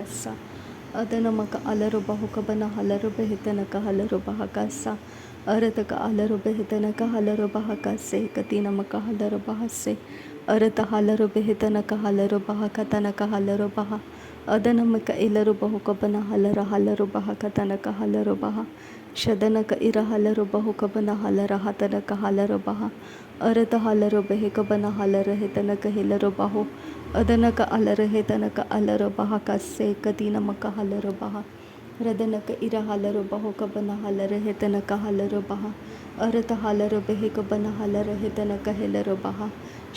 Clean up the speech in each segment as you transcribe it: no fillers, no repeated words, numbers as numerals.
ಕಸ ಅದನಮಕ ಅಲರು ಬಹುಕಬನ ಹಲರು ಬೆಹಿತನಕ ಹಲರು ಬಹಕಸ ಅರತಕ ಅಲರು ಬೆಹಿತನಕ ಹಲರು ಬಹಕಸೆ ಕತಿನಮಕ ಹಲರು ಬಹಸೆ ಅರತ ಹಲರು ಬೆಹಿತನಕ ಹಲರು ಬಹಕತನಕ ಹಲರು ಬಹ ಅದನಮಕ ಇಲರು ಬಹುಕಬನ ಹಲರ ಹಲರು ಬಹಕತನಕ ಹಲರು ಬಹ ಶದನಕ ಇರ ಹಲರು ಬಹುಕಬನ ಹಲರ ಹತನಕ ಹಲರು ಬಹ ಅರತ ಹಲರು ಬೆಹಿಕಬನ ಹಲರ ಹಿತನಕ ಹಿಲರು ಬಹು ಅದನಕ ಅಲರ ಹಿತನಕ ಅಲರು ಬಹ ಕಸ್ಸೆ ಕತಿನಮಕ ಹಲರು ಬಹ ರದನಕ ಇರ ಹಲರು ಬಹುಕಬನ ಹಲರ ಹಿತನಕ ಹಲರು ಬಹ ಅರತ ಹಲರು ಬೆಹಿಕಬನ ಹಲರ ಹಿತನಕ ಹಿಲರು ಬಹ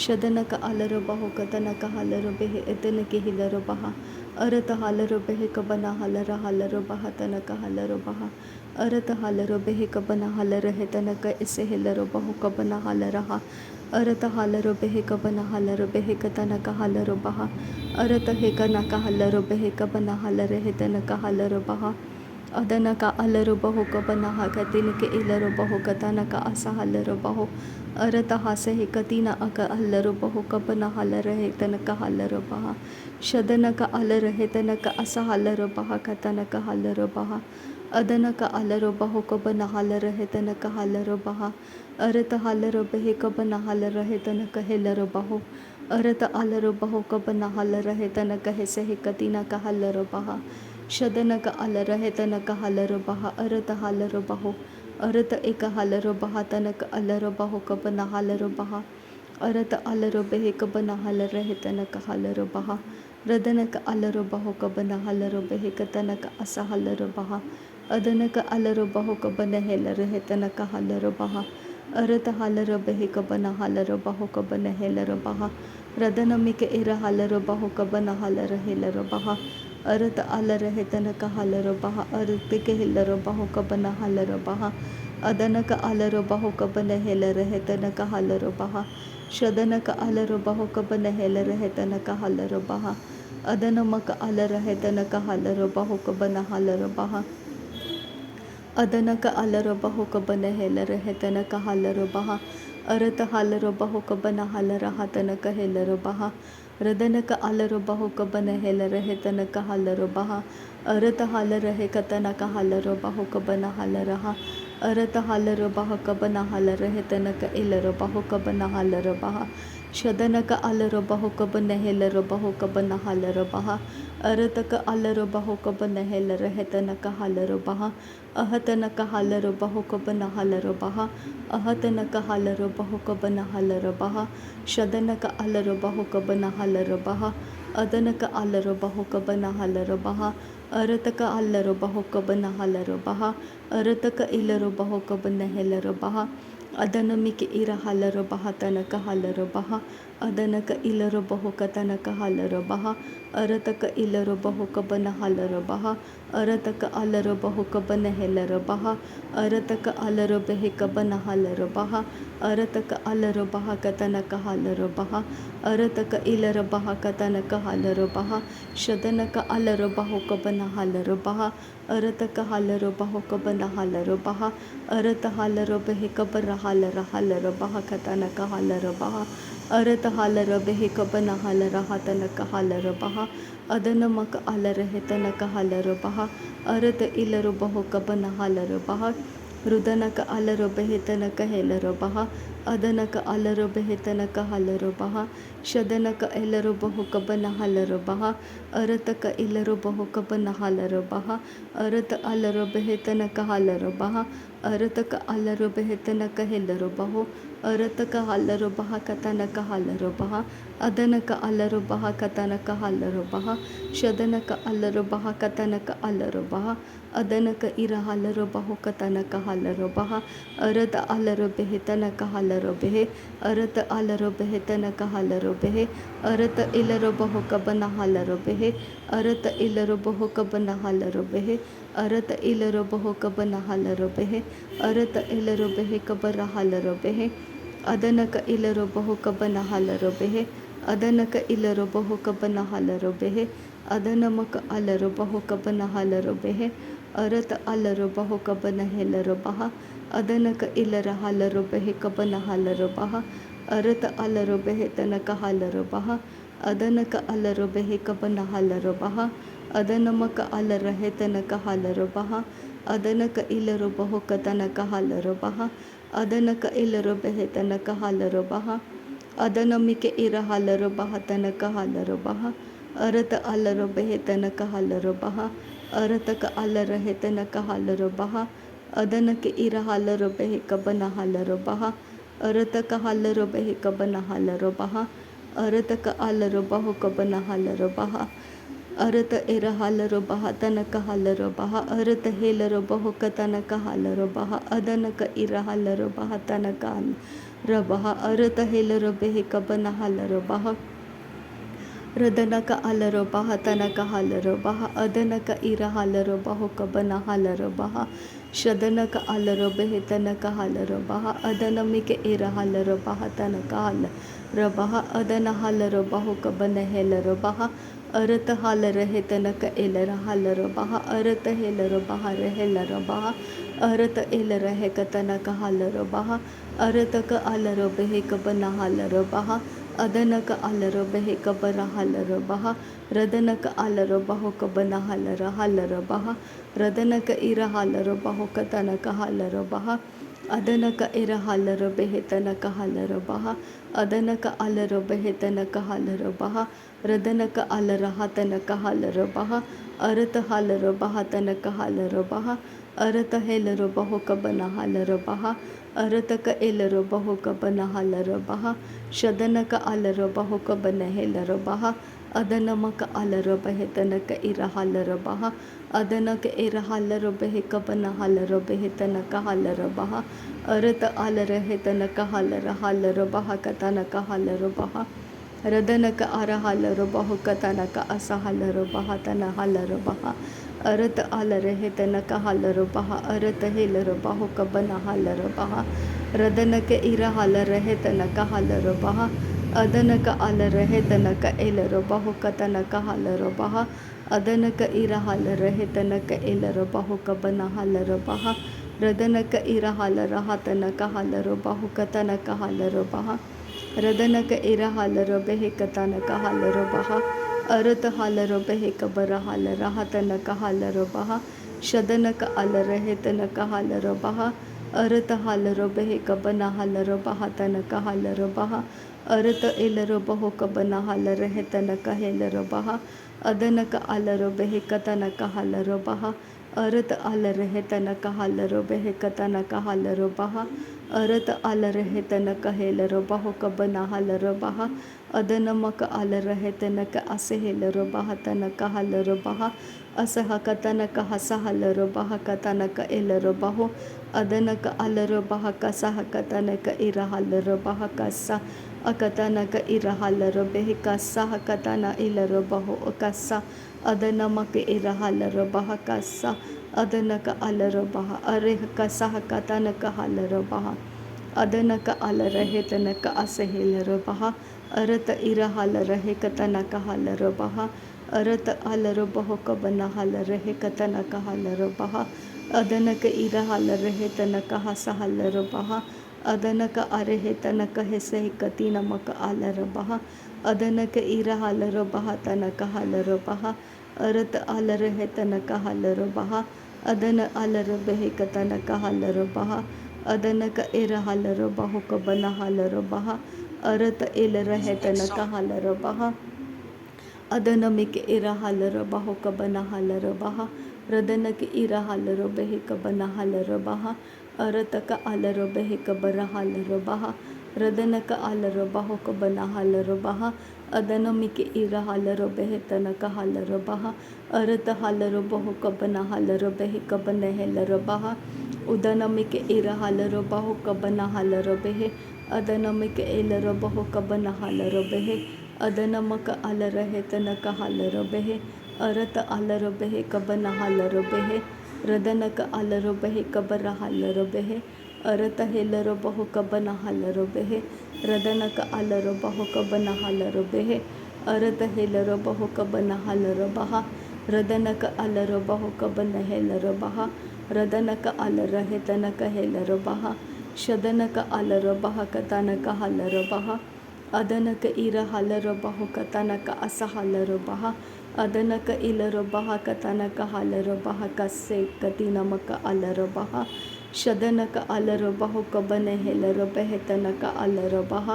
ಶದನಕ ಅಲರು ಬಹುಕತನಕ ಹಲರು ಬೆಹಿ ಎತನಕ ಹಿಲರು ಬಹ ಅರತ ಹಲರು ಬೆಹಿಕಬನ ಹಲರ ಹಲರು ಬಹ ತನಕ ಹಲರು ಬಹ ಅರತ ಹಲರು ಬೆಹಿಕಬನ ಹಲರ ಹಿತನಕ ಇಸೆ ಹಿಲರು ಬಹುಕಬನ ಹಲರಹ ಅರತ ಹಲರು ಬೆಹಿಕಬನ ಹಲರು ಬೆಹಿಕತನಕ ಹಲರು ಬಹ ಅರತ ಹಿಕನಕ ಹಲರು ಬೆಹಿಕಬನ ಹಲರ ಹಿತನಕ ಹಲರು ಬಹ ಅದನಕ ಅಲರು ಬಹುಕಬನ ಹಕತಿನಕ ಇಲರು ಬಹುಕತನಕ ಅಸ ಹಲರು ಬಹು ಅರತ ಹಸ ಹಿಕತಿನ ಅಕ ಹಲರು ಬಹುಕಬನ ಹಲರ ಹಿತನಕ ಹಲರು ಬಹ ಶದನಕ ಅಲರ ಹಿತನಕ ಅಸ ಹಲರು ಬಹ ಕತನಕ ಹಲರು ಬಹ ಅದನಕ ಅಲರು ಬಹುಕಬನ ಹಲರ ಹಿತನಕ ಹಲರು ಬಹ ಅರತ ಹಲರು ಬೆಹಿಕಬನ ಹಲರ ಹಿತನಕ ಹಿಲರು ಬಹು ಅರತ ಅಲರು ಬಹುಕಬನ ಹಲರ ಹಿತನಕ ಹೆಸೆ ಹಿಕತಿನಕ ಹಲರು ಬಹ ಶದನಕ ಅಲರ ಹಿತನಕ ಹಲರು ಬಹ ಅರತ ಹಲರು ಬಹು ಅರತ ಇಕ ಹಲರು ಬಹ ತನಕ ಅಲರು ಬಹುಕಬನ ಹಲರು ಬಹ ಅರತ ಅಲರು ಬೆಹಿಕಬನ ಹಲರ ಹಿತನಕ ಹಲರು ಬಹ ರದನಕ ಅಲರು ಬಹುಕಬನ ಹಲರು ಬೆಹಿಕತನಕ ಅಸ ಹಲರು ಬಹ ಅದನಕ ಅಲರು ಬಹುಕಬನ ಹೆಲರು ಹಿತನಕ ಹಲರು ಬಹ ಅರತ ಹಲರು ಬೆಹಿಕಬನ ಹಲರು ಬಹುಕಬನ ಹೆಲರು ಬಹ ರದನಮಿಕ ಇರ ಹಲರು ಬಹುಕಬನ ಹಲರು ಹಿಲರು ಬಹ ಅರತ ಅಲರ ಹಿತನಕ ಹಲರು ಬಹ ಅರತಿಕ ಹಿಲರು ಬಹುಕಬನ ಹಲರು ಬಹ ಅದನಕ ಅಲರು ಬಹುಕಬನ ಹೆಲರ ಹಿತನಕ ಹಲರು ಬಹ ಶದನಕ ಅಲರು ಬಹುಕಬನ ಹೆಲರ ಹಿತನಕ ಹಲರು ಬಹ ಅದನಮಕ ಅಲರ ಹಿತನಕ ಹಲರು ಬಹುಕಬನ ಹಲರು ಬಹ ಅದನಕ ಅಲರು ಬಹುಕಬನ ಹೆಲರ ಹಿತನಕ ಹಲರು ಬಹ ಅರತ ಹಲರು ಬಹುಕಬನ ಹಲರ ಹತನಕ ಹೆಲರು ಬಹ ರದನಕ ಅಲರು ಬಹುಕಬನ ಹೆಲರ ಹಿತನಕ ಹಲರು ಬಹ ಅರತ ಹಲರ ಹಿಕತನಕ ಹಲರು ಬಹುಕಬನ ಹಲರಹ ಅರತ ಹಲರು ಬಹುಕಬನ ಹಲರ ಹಿತನಕ ಇಲರು ಬಹುಕಬನ ಹಲರು ಬಹ ಶದನಕ ಅಲರು ಬಹುಕಬನ ಹೆಲರು ಬಹುಕಬನ ಹಲರು ಬಹ ಅರತಕ ಅಲರು ಬಹುಕಬನ ಹೆಲರ ಹಿತನಕ ಹಲರು ಬಹ ಅಹತನಕ ಹಲರು ಬಹುಕಬನ ಹಲರು ಬಹ ಅಹತನಕ ಹಲರು ಬಹುಕಬನ ಹಲರು ಬಹ ಶದನಕ ಅಲರು ಬಹುಕಬನ ಹಲರು ಬಹ ಅದನಕ ಅಲರು ಬಹುಕಬನ ಹಲರು ಬಹ ಅರತಕ ಅಲ್ಲರು ಬಹುಕಬನ ಹಲರು ಬಹ ಅರತಕ ಇಲರು ಬಹುಕಬನ ಹೆಲರು ಬಹ ಅದನಮಿಕೆ ಇರ ಹಲರು ಬಹ ತನಕ ಹಲರು ಬಹ ಅದನಕ ಇಲರು ಬಹುಕತನಕ ಹಲರು ಬಹ ಅರತಕ ಇಲರು ಬಹುಕಬನ ಹಲರು ಬಹ ಅರತಕ ಅಲರು ಬಹುಕಬನ ಹೆಲರು ಬಹ ಅರತಕ ಅಲರು ಬೆಹಿಕಬನ ಹಲರು ಬಹ ಅರತಕ ಅಲರು ಬಹಕತನಕ ಹಲರು ಬಹ ಅರತಕ ಇಲರ ಬಹಕತನಕ ಹಲರು ಬಹ ಶದನಕ ಅಲರು ಬಹುಕಬನ ಹಲರು ಬಹ ಅರತಕ ಹಲರು ಬಹುಕಬನ ಹಲರು ಬಹ ಅರತ ಹಲರು ಬೆಹಿಕಬರ ಹಲರ ಹಲರು ಬಹಕತನಕ ಹಲರು ಬಹ ಅರತ ಹಲರು ಬೆಹಿಕಬನ ಹಲರ ಹತನಕ ಹಲರು ಬಹ ಅದನಮಕ ಅಲರ ಹಿತನಕ ಹಲರು ಬಹ ಅರತ ಇಲರು ಬಹುಕಬನ ಹಲರು ಬಹ ರುದನಕ ಅಲರು ಬೆಹಿತನಕ ಹೆಲರು ಬಹ ಅದನಕ ಅಲರು ಬೆಹಿತನಕ ಹಲರು ಬಹ ಶದನಕ ಎಲರು ಬಹುಕಬನ ಹಲರು ಬಹ ಅರತಕ ಇಲರು ಬಹುಕಬನ ಹಲರು ಬಹ ಅರತ ಅಲರು ಬೆಹಿತನಕ ಹಲರು ಬಹ ಅರತಕ ಅಲರು ಬೆಹಿತನಕ ಹೆಲರು ಬಹು ಅರತಕ ಹಲರು ಬಹ ಕತನಕ ಹಲರು ಬಹ ಅದನಕ ಅಲರು ಬಹ ಕತನಕ ಹಲರು ಬಹ ಶದನಕ ಅಲರು ಬಹ ಕತನಕ ಅಲರು ಬಹ ಅದನಕ ಇರ ಹಲರು ಬಹು ಕತನಕ ಹಲರು ಬಹ ಅರತ ಅಲರು ಬೆಹಿತನಕ ಹಲರು ಬೆಹೆ ಅರತ ಅಲರು ಬೆಹಿತನಕ ಹಲರು ಬೆಹೆ ಅರತ ಇಲರು ಬಹುಕಬನ ಹಲರು ಬೆಹೆ ಅರತ ಇಲರು ಬಹುಕಬನ ಹಲರು ಬೆಹೆ ಅರತ ಇಲರು ಬಹುಕಬನ ಹಲರು ಬೆಹೆ ಅರತ ಇಲರು ಬೆಹಿಕಬರ ಹಲರು ಬೆಹೆ ಅದನಕ ಇಲರು ಬಹುಕಬನ ಹಲರು ಬೆಹೆ ಅದನಕ ಇಲರು ಬಹುಕಬನ ಹಲರು ಬೆಹೆ ಅದನಮಕ ಅಲರು ಬಹುಕಬನ ಹಲರು ಬೆಹೆ ಅರತ ಅಲರು ಬಹುಕಬನ ಹೆಲರು ಬಹ ಅದನಕ ಇಲರ ಹಲರು ಬೆಹಿಕಬನ ಹಲರು ಬಹ ಅರತ ಅಲರು ಬೆಹಿತನಕ ಹಲರು ಬಹ ಅದನಕ ಅಲರು ಬೆಹೆ ಕಬನ ಹಲರು ಬಹ ಅದನಮಕ ಅಲರ ಹೆತನಕ ಹಲರು ಬಹ ಅದನಕ ಇಲರು ಬಹುಕ ತನಕ ಹಲರು ಬಹ ಅದನಕ ಇಲರು ಬೆಹೆ ತನಕ ಹಲರು ಬಹ ಅದನಮಿಕೆ ಇರ ಹಲರು ಬಹ ತನಕ ಹಲರು ಬಹ ಅರತ ಅಲರು ಬೆಹೆ ತನಕ ಹಲರು ಬಹ ಅರತಕ ಅಲರ ಹೆತನಕ ಹಲರು ಬಹ ಅದನಕೆ ಇರ ಹಲರು ಬೆಹೆ ಕಬನ ಹಲರು ಬಹ ಅರತಕ ಹಲರು ಬೆಹೆ ಕಬನ ಹಲರು ಬಹ ಅರತಕ ಅಲರು ಬಹು ಕಬನ ಹಲರು ಬಹ ಅರತ ಇರ ಹಲರು ಬಹ ತನಕ ಹಲರು ಬಹ ಅರತ ಹೇಲರು ಬಹುಕ ತನಕ ಹಲರು ಬಹ ಅದನಕ ಇರ ಹಲರು ಬಹ ತನಕ ಹಲರು ಬಹ ಅರತ ಹೇಲರು ಬೆಹೆ ಕಬನ ಹಲರು ಬಹ ರದನಕ ಅಲರು ಬಹ ತನಕ ಹಲರು ಬಹ ಅದನಕ ಇರ ಹಲರು ಬಹು ಕಬನ ಹಲರು ಬಹ ಶದನಕ ಅಲರು ಬೆಹೆ ತನಕ ಹಲರು ಬಹ ಅದನಮಿಕೆ ಇರ ಹಲರು ಬಹ ತನಕ ಹಲರು ಬಹ ಅದನ ಹಲರು ಬಹು ಕಬನ ಹೇಲರು ಬಹ ಅರತ ಹಲರ ಹೆತನಕ ಎಲರ ಹಲರು ಬಹ ಅರತ ಹೇಲರು ಬಹರ ಹೆಲರು ಬಹ ಅರತ ಎಲರ ಹೆಕ ತನಕ ಹಲರು ಬಹ ಅರತಕ ಅಲರು ಬೆಹೆ ಕಬನ ಹಲರು ಬಹ ಅದನಕ ಅಲರು ಬೆಹೆ ಕಬರ ಹಲರು ಬಹ ರದನಕ ಅಲರು ಬಹು ಕಬನ ಹಲರು ಬಹ ರದನಕ ಇರ ಹಲರು ಬಹುಕ ತನಕ ಹಲರು ಬಹ ಅದನಕ ಇರ ಹಲರು ಬೆಹೆ ತನಕ ಹಲರು ಬಹ ಅದನಕ ಅಲರು ಬೆಹೆ ತನಕ ಹಲರು ಬಹ ರದನಕ ಅಲರ ಹತನಕ ಹಲರು ಬಹ ಅರತ ಹಲರು ಬಹ ತನಕ ಹಲರು ಬಹ ಅರತ ಹೆಲರು ಬಹು ಕಬನ ಹಲರು ಬಹ ಅರತಕ ಎಲರು ಬಹು ಕಬನ ಹಲರು ಬಹ ಶದನಕ ಅಲರು ಬಹು ಕಬನ ಹೆಲರು ಬಹ ಅದನಮಕ ಅಲರು ಬೆಹೆ ತನಕ ಇರ ಹಲರು ಬಹ ಅದನಕ ಇರ ಹಲರು ಬೆಹೆ ಕಬನ ಹಲರು ಬೆಹೆ ತನಕ ಹಲರು ಬಹ ಅರತ ಅಲರ ಹೆತನಕ ಹಲರು ಬಹ ಕತನಕ ಹಲರು ಬಹ ರದನಕ ಅರ ಹಲರು ಬಹು ಕತನಕ ಅಸ ಹಲರು ಬಹ ತನ ಹಲರು ಬಹ ಅರತ ಅಲರ ಹೆತನಕ ಹಲರು ಬಹ ಅರತ ಹೇಲರು ಬಹು ಕಬನ ಹಲರು ಬಹ ರದನಕ ಇರ ಹಲರ ಹೆತನಕ ಹಲರು ಬಹ ಅದನಕ ಅಲರ ಹೆತನಕ ಎಲರು ಬಹು ಕತನಕ ಹಲರು ಬಹ ಅದನಕ ಇರ ಹಲರ ಹೆತನಕ ಎಲರು ಬಹು ಕಬನ ಹಲರು ಬಹ ರದನಕ ಇರ ಹಲರ ಹತನಕ ಹಲರು ಬಹು ಕತನಕ ಹಲರು ಬಹ ರದನಕ ಇರ ಹಲರು ಬೆಹೆ ಕತನಕ ಹಲರು ಬಹ ಅರತ ಹಲರು ಬೆಹೆ ಕಬರ ಹಲರ ಹತನಕ ಹಲರು ಬಹ ಶದನಕ ಅಲರ ಹೆತನಕ ಹಲರು ಬಹ ಅರತ ಹಲರು ಬೆಹೆ ಕಬನ ಹಲರು ಬಹ ತನಕ ಹಲರು ಬಹ ಅರತ ಎಲರು ಬಹು ಕಬನ ಹಲರ ಹೆತನಕ ಹೆಲರು ಬಹ ಅದನಕ ಅಲರು ಬೆಹೆ ಕತನಕ ಹಲರು ಬಹ ಅರತ ಅಲರ ಹೆತನಕ ಹಲರು ಬೆಹೆ ಕತನಕ ಹಲರು ಬಹ ಅರತ ಅಲರ ಹೆತನಕ ಹೇಲರು ಬಹು ಕಬನ ಹಲರು ಬಹ ಅದನಮಕ ಅಲರ ಹೆತನಕ ಅಸೆ ಹೇಲರು ಬಹ ತನಕ ಹಲರು ಬಹ ಅಸಹ ಕತನಕ ಹಸ ಹಲರು ಬಹ ಕತನಕ ಎಲರು ಬಹು ಅದನಕ ಅಲರು ಬಹ ಕಸಹ ಕತನಕ ಇರ ಹಲರು ಬಹ ಕಸ ಅಕತನಕ ಇರ ಹಲರು ಬೆಹೆ ಕಸಹ ಕತನ ಇಲರು ಬಹು ಕಸ ಅದನಮಕ ಇರ ಹಲರು ಬಹ ಕಸ ಅದನಕ ಅಲರು ಬಹ ಅರೆ ಕಸಹ ಕತನಕ ಹಲರು ಬಹ ಅದನಕ ಅಲರ ಹೆತನಕ ಅಸೆ ಹೇಲರು ಬಹ ಅರತ ಇರ ಹಲರ ಹೆಕತನಕ ಹಲರು ಬಹ ಅರತ ಅಲರು ಬಹು ಕಬನ ಹಲರ ಹೆಕತನಕ ಹಲರು ಬಹ ಅದನಕ ಇರ ಹಲರ ಹೆತನಕ ಹಸ ಹಲರು ಬಹ ಅದನಕ ಅರೆ ಹೆತನಕ ಹೆಸೆ ಕತಿ ನಮಕ ಅಲರು ಬಹ ಅದನಕ ಇರ ಹಲರು ಬಹ ತನಕ ಹಲರು ಬಹ ಅರತ ಅಲರ ಹೆತನಕ ಹಲರು ಬಹ ಅದನ ಅಲರು ಬೆಹೆ ಕತನಕ ಹಲರು ಬಹ ಅದನಕ ಇರ ಹಲರು ಬಹು ಕಬನ ಹಲರು ಬಹ ಅರತ ಎಲರ ಹೆತನಕ ಹಲರು ಬಹ ಅದನಮಿಕೆ ಇರ ಹಲರು ಬಹು ಕಬನ ಹಲರು ಬಹ ರದನಕ ಇರ ಹಲರು ಬೆಹೆ ಕಬನ ಹಲರು ಬಹ ಅರತಕ ಅಲರು ಬೆಹೆ ಕಬರ ಹಲರು ಬಹ ರದನಕ ಅಲರು ಬಹು ಕಬನ ಹಲರು ಬಹ ಅದನಮಿಕೆ ಇರ ಹಲರು ಬೆಹೆ ತನಕ ಹಲರು ಬಹ ಅರತ ಹಲರು ಬಹು ಕಬನ ಹಲರು ಬೆಹೆ ಕಬನ ಹೆಲರು ಬಹ ಉದನಮಿಕೆ ಇರ ಹಲರು ಬಹು ಕಬನ ಹಲರು ಬೆಹೆ ಅದನಮಿಕೆ ಎಲರು ಬಹು ಕಬನ ಹಲರು ಬೆಹೆ ಅದನಮಕ ಅಲರ ಹೆತನಕ ಹಲರು ಬೆಹೆ ಅರತ ಅಲರು ಬೆಹೆ ಕಬನ ಹಲರು ಬೆಹೆ ರದನಕ ಅಲರು ಬೆಹೆ ಕಬರ ಹಲರು ಬೆಹೆ ಅರತ ಹೆಲರು ಬಹು ಕಬನ ಹಲರು ಬೆಹೆ ರದನಕ ಅಲರು ಬಹು ಕಬನ ಹಲರು ಬೆಹೆ ಅರತ ಹೆಲರು ಬಹು ಕಬನ ಹಲರು ಬಹ ರದನಕ ಅಲರು ಬಹು ಕಬನ ಹೆಲರು ಬಹ ರದನಕ ಅಲರ ಹೆತನಕ ಹೆಲರು ಬಹ ಶದನಕ ಅಲರು ಬಹ ಕತನಕ ಹಲರು ಬಹ ಅದನಕ ಇರ ಹಲರ ಬಹು ಕತನಕ ಅಸ ಹಲರ ಬಹ ಅದನಕ ಇಲರ ಬಹ ಕತನಕ ಹಲರ ಬಹ ಕಸ್ಸೆ ಕತಿ ನಮಕ ಅಲರ ಬಹ ಶದನಕ ಅಲರ ಬಹು ಕಬನ ಹೆಲರ ಬೆಹೆ ತನಕ ಅಲರ ಬಹ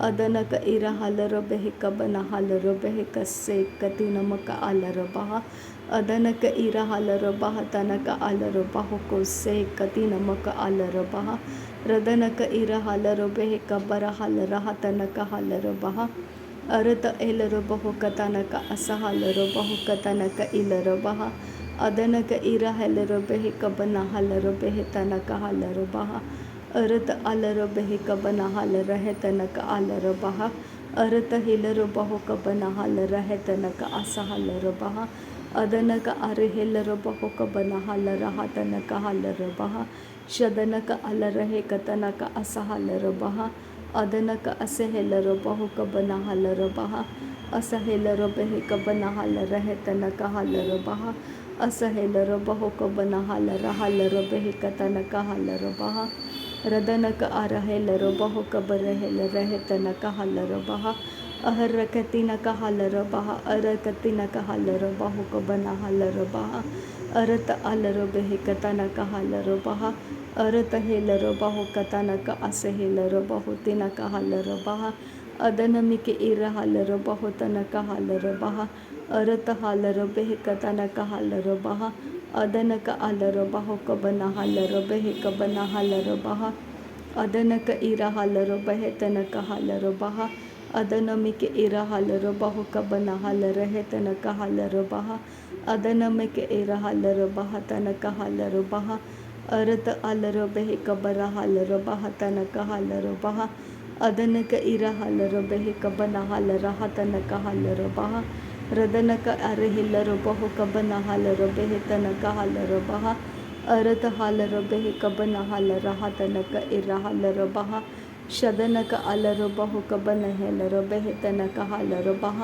ಅದನಕ ಇರ ಹಲರ ಬೆಹೆ ಕಬನ ಹಲರ ಬೆಹೆ ಕಸ್ಸೆ ಕತಿ ನಮಕ ಅಲರ ಬಹ ಅದನಕ ಇರ ಹಲರ ಬಹ ತನಕ ಅಲರ ಬಹು ಕೊಸ್ಸೆ ಕತಿ ನಮಕ ಅಲರ ಬಹ ರದನಕ ಇರ ಹಲರ ಬೆಹೆ ಕಬರ ಹಲರ ಹತನಕ ಹಲರ ಬಹ ಅರತ ಎಲರ ಬಹು ಕತನಕ ಅಸ ಹಲರ ಬಹು ಕತನಕ ಇಲರ ಬಹ ಅದನಕ ಇರ ಹಲರ ಬೆಹೆ ಕಬನ ಹಲರ ಬೆಹೆ ತನಕ ಹಲರ ಬಹ ಅರತ ಅಲರ ಬೆಹೆ ಕಬನ ಹಲರ ಹೆತನಕ ಅಲರ ಬಹ ಅರತ ಹಿಲರ ಬಹು ಕಬನ ಹಲರ ಹೆತನಕ ಅಸ ಹಲರ ಬಹ ಅದನಕ ಅರೆ ಹೆಲರ ಬಹು ಕಬನ ಹಲರ ಹತನಕ ಹಲರ ಬಹ ಶದನಕ ಅಲರ ಹೆ ಕತನಕ ಅಸ ಹಲರ ಬಹ ಅದನಕ ಅಸೆ ಹೆಲರ ಬಹು ಕಬನ ಹಲರ ಬಹ ಅಸ ಹೆಲರ ಬೆಹೆ ಕಬನ ಹಲರ ಹೆತನಕ ಹಲರ ಬಹ ಅಸ ಹೆಲರ ಬಹು ಕಬನ ಹಲರ ಹಲರ ಬೆಹೆ ಕತನಕ ಹಲರ ಬಹ ರದನಕ ಅರ ಹೆಲರ ಬಹು ಕಬರ ಹೆಲರ ಹೆತನಕ ಹಲರ ಬಹ ಅಹರ ಕತಿನಕ ಹಲರ ಬಹ ಅರ ಕತಿನಕ ಹಲರ ಬಹು ಕಬನ ಹಲರ ಬಹ ಅರತ ಅಲರ ಬೆಹೆ ಕತನಕ ಹಲರ ಬಹ ಅರತ ಹೆಲರ ಬಹು ಕತನಕ ಅಸ ಹೆಲರ ಬಹು ತಿನಕ ಹಲರ ಬಹ ಅದನಮಿಕೆ ಇರ ಹಲರ ಬಹು ತನಕ ಹಲರ ಬಹ ಅರತ ಹಲರ ಬೆಹೆ ಕತನಕ ಹಲರ ಬಹ ಅದನಕ ಅಲರ ಬಹು ಕಬನ ಹಲರ ಬೆಹೆ ಕಬನ ಹಲರ ಬಹ ಅದನಕ ಇರ ಹಲರ ಬೆಹೆ ತನಕ ಹಲರ ಬಹ ಅದನಮಿಕೆ ಇರ ಹಲರ ಬಹು ಕಬನ ಹಲರ ಹೆತನಕ ಹಲರ ಬಹ ಅದನಮಿಕೆ ಇರ ಹಲರ ಬಹ ತನಕ ಹಲರ ಬಹ ಅರತ ಅಲರ ಬೆಹೆ ಕಬರ ಹಲರ ಬಹ ತನಕ ಹಲರ ಬಹ ಅದನಕ ಇರ ಹಲರ ಬೆಹೆ ಕಬನ ಹಲರ ಹತನಕ ಹಲರ ಬಹ ರದನಕ ಅರೆ ಹಿಲರ ಬಹು ಕಬನ ಹಲರ ಬೆಹೆ ತನಕ ಹಲರ ಬಹ ಅರತ ಹಲರ ಬೆಹೆ ಕಬನ ಹಲರ ಹತನಕ ಇರ ಹಲರ ಬಹ ಶದನಕ ಅಲರ ಬಹು ಕಬನ ಹೆಲರ ಬೆಹೆ ತನಕ ಹಲರ ಬಹ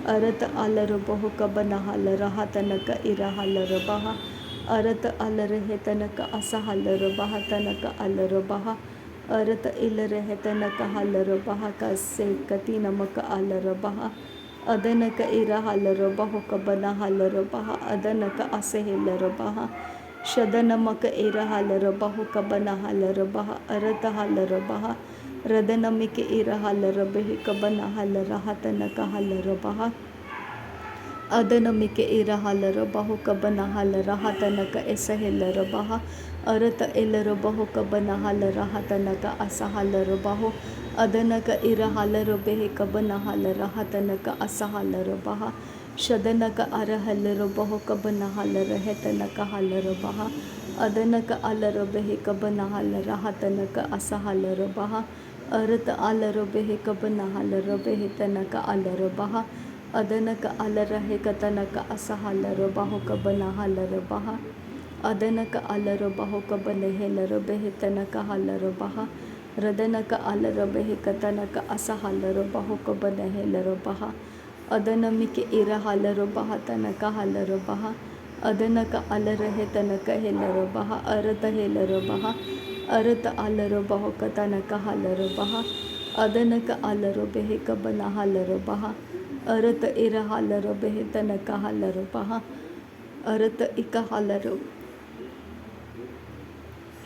ಅರತ ಅಲರ ಬಹು ಕಬನ ಹಲರ ಹತನಕ ಇರ ಹಲರ ಬಹ ಅರತ ಅಲರ ಹೆತನಕ ಅಸ ಹಲರ ಬಹ ತನಕ ಅಲರ ಬಹ ಅರತ ಇಲರ ಹೆತನಕ ಹಲರ ಬಹ ಕಸ್ಸೆ ಕತಿ ನಮಕ ಅಲರ ಬಹ ಅದನಕ ಇರ ಹಲರ ಬಹು ಕಬನ ಹಲರ ಬಹ ಅದನಕ ಅಸೆ ಹೆಲರ ಬಹ ಶದನಮಕ ಇರ ಹಲರ ಬಹು ಕಬನ ಹಲರ ಬಹ ಅರತ ಹಲರ ಬಹ ರದನಮಿಕೆ ಇರ ಹಲರ ಬೆಹೆ ಕಬನ ಹಲರ ಹತನಕ ಹಲರ ಬಹ ಅದನಮಿಕೆ ಇರ ಹಲರ ಬಹು ಕಬನ ಹಲರ ಹತನಕ ಎಸ ಹೆಲರ ಬಹ ಅರತ ಎಲರ ಬಹು ಕಬನ ಹಲರ ಹತನಕ ಅಸ ಹಲರ ಬಹು ಅದನಕ ಇರ ಹಲರ ಬೆಹೆ ಕಬನ ಹಲರ ಹತನಕ ಅಸ ಹಲರ ಬಹ ಶದನಕ ಅರ ಹಲರ ಬಹು ಕಬನ ಹಲರ ಹೆತನಕ ಹಲರ ಬಹ ಅದನಕ ಅಲರ ಬೆಹೆ ಕಬನ ಹಲರ ಹತನಕ ಅಸ ಹಲರ ಬಹ ಅರತ ಅಲರ ಬೆಹೆ ಕಬನ ಹಲರ ಬೆಹೆ ತನಕ ಅಲರ ಬಹ ಅದನಕ ಅಲರ ಹೆ ಕತನಕ ಅಸ ಹಲರ ಬಹು ಕಬನ ಹಲರ ಬಹ ಅದನಕ ಅಲರ ಬಹು ಕಬನ ಹೆಲರ ಬೆಹೆ ತನಕ ಹಲರ ಬಹ ರದನಕ ಅಲರ ಬೆಹೆ ಕತನಕ ಅಸ ಹಲರ ಬಹು ಕಬನ ಹೆಲರ ಬಹ ಅದನಮಿಕೆ ಇರ ಹಲರ ಬಹ ತನಕ ಹಲರ ಬಹ ಅದನಕ ಅಲರ ಹೆತನಕ ಹೆಲರ ಬಹ ಅರತ ಹೆಲರ ಬಹ ಅರತ ಅಲರ ಬಹು ಕತನಕ ಹಲರ ಬಹ ಅದನಕ ಅಲರ ಬೆಹೆ ಕಬನ ಹಲರ ಬಹ ಅರತ ಇರ ಹಲರ ಬೆಹೆ ತನಕ ಹಲರ ಬಹ ಅರತ ಇಕ ಹಲರ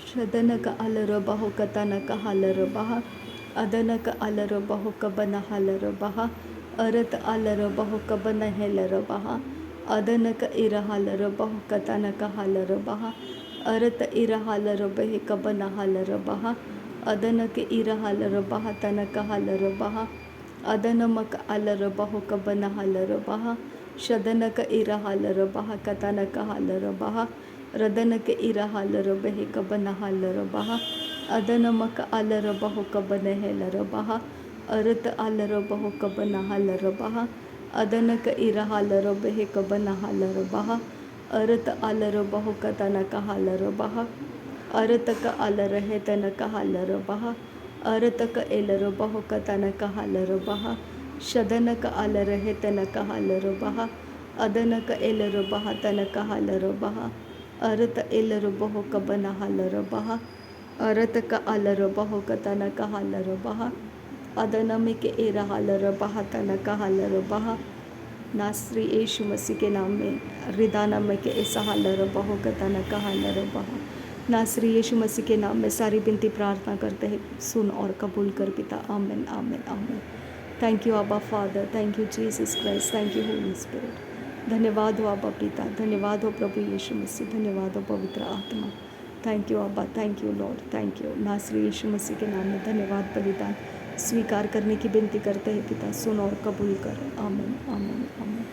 ಶದನಕ ಅಲರ ಬಹು ಕತನಕ ಹಲರ ಬಹ ಅದನಕ ಅಲರ ಬಹು ಕಬನ ಹಲರ ಬಹ ಅರತ ಅಲರ ಬಹು ಕಬನ ಹೆಲರ ಬಹ ಅದನಕ ಇರ ಹಲರ ಬಹು ಕತನಕ ಹಲರ ಬಹ ಅರತ ಇರ ಹಲರ ಬೆಹೆ ಕಬನ ಹಲರ ಬಹ ಅದನಕ ಇರ ಹಲರ ಬಹ ತನಕ ಹಲರ ಬಹ ಅದನಮಕ ಅಲರ ಬಹು ಕಬನ ಹಲರ ಬಹ ಶದನಕ ಇರ ಹಲರ ಬಹ ಕತನಕ ಹಲರ ಬಹ ರದನಕ ಇರ ಹಲರ ಬೆಹೆ ಕಬನ ಹಲರ ಬಹ ಅದನಮಕ ಅಲರ ಬಹು ಕಬನ ಹೆಲರ ಬಹ ಅರತ ಅಲರ ಬಹು ಕಬನ ಹಲರ ಬಹ ಅದನಕ ಇರ ಹಲರ ಬೆಹೆ ಕಬನ ಹಲರ ಬಹ ಅರತ ಅಲರ ಬಹು ಕತನಕ ಹಲರ ಬಹ ಅರತಕ ಅಲರ ಹೆತನಕ ಹಲರ ಬಹ ಅರತಕ ಎಲರ ಬಹು ಕತನಕ ಹಲರ ಬಹ ಶದನಕ ಅಲರ ಹೆತನಕ ಹಲರ ಬಹ ಅದನಕ ಎಲರ ಬಹ ತನಕ ಹಲರ ಬಹ ಅರತ ಎಲರ ಬಹು ಕಬನ ಹಲರ ಬಹ ಅರತಕ ಅಲರ ಬಹು ಕತನಕ ಹಲರ ಬಹ अदना में के ए रहा लर बहा तना कहा लर बहा नासरी यीशु मसीह के नाम में रिदाना में के ऐसा लर बहो गतना कहा लर बहा नासरी यीशु मसीह के नाम में सारी बिनती प्रार्थना करते हैं, सुन और कबूल कर पिता। आमीन आमीन आमीन। थैंक यू आबा father, thank you Jesus Christ, thank you Holi spirit. धन्यवाद हो आबा पिता, धन्यवाद हो प्रभु यीशु मसीह, धन्यवाद हो पवित्र आत्मा। थैंक यू आबा, thank you Lord, thank you. नासरी यीशु मसीह के नाम में धन्यवाद बलिदान स्वीकार करने की विनती करते हैं पिता, सुन और कबूल कर। आमीन आमीन आमीन।